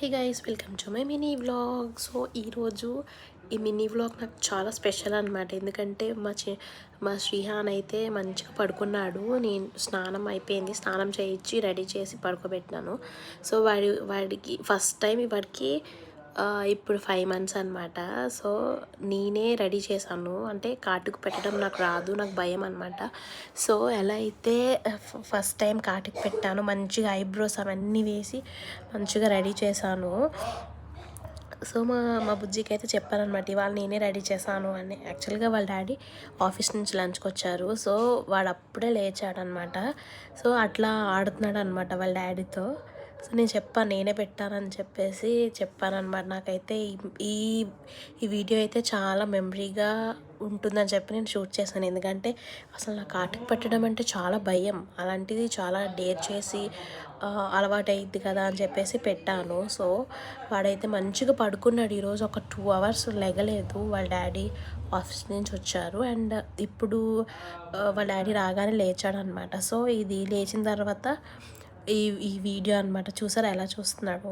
Hey guys, welcome to my mini vlog. So ఈరోజు ఈ mini vlog నాకు చాలా స్పెషల్ అనమాట. ఎందుకంటే మా శ్రీహాన్ అయితే మంచిగా పడుకున్నాడు. నేను స్నానం అయిపోయింది, స్నానం చేయించి రెడీ చేసి పడుకోబెట్టినాను. సో వాడికి ఫస్ట్ టైం వాడికి ఇప్పుడు 5 months అనమాట. సో నేనే రెడీ చేశాను. అంటే కాటుకు పెట్టడం నాకు రాదు, నాకు భయం అనమాట. సో ఎలా అయితే ఫస్ట్ టైం కాటుకు పెట్టాను, మంచిగా ఐబ్రోస్ అవన్నీ వేసి మంచిగా రెడీ చేశాను. సో మా బుజ్జికి అయితే చెప్పానమాట, ఇవాళ నేనే రెడీ చేశాను అని. యాక్చువల్గా వాళ్ళ డాడీ ఆఫీస్ నుంచి లంచ్కి వచ్చారు. సో వాడు అప్పుడే లేచాడనమాట. సో అట్లా ఆడుతున్నాడు అనమాట వాళ్ళ డాడీతో. సో నేను చెప్పాను, నేనే పెట్టానని చెప్పేసి చెప్పానమాట. నాకైతే ఈ ఈ వీడియో అయితే చాలా మెమరీగా ఉంటుందని చెప్పి నేను షూట్ చేశాను. ఎందుకంటే అసలు నాకు కాటుకు పెట్టడం అంటే చాలా భయం. అలాంటిది చాలా డేర్ చేసి అలవాటు అయ్యిద్ది కదా అని చెప్పేసి పెట్టాను. సో వాడైతే మంచిగా పడుకున్నాడు. ఈరోజు ఒక 2 hours లెగలేదు. వాళ్ళ డాడీ ఆఫీస్ నుంచి వచ్చారు అండ్ ఇప్పుడు వాళ్ళ డాడీ రాగానే లేచాడనమాట. సో ఇది లేచిన తర్వాత ఈ వీడియో అనమాట. చూసారా ఎలా చూస్తున్నాడు.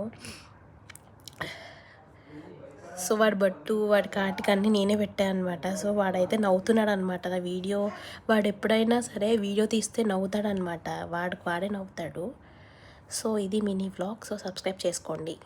సో వాడి బట్టు వాడి కాటికి అన్నీ నేనే పెట్టాను అనమాట. సో వాడైతే నవ్వుతున్నాడు అనమాట. ఆ వీడియో వాడు ఎప్పుడైనా సరే వీడియో తీస్తే నవ్వుతాడనమాట. వాడే నవ్వుతాడు. సో ఇది మినీ వ్లాగ్. సో సబ్స్క్రైబ్ చేసుకోండి.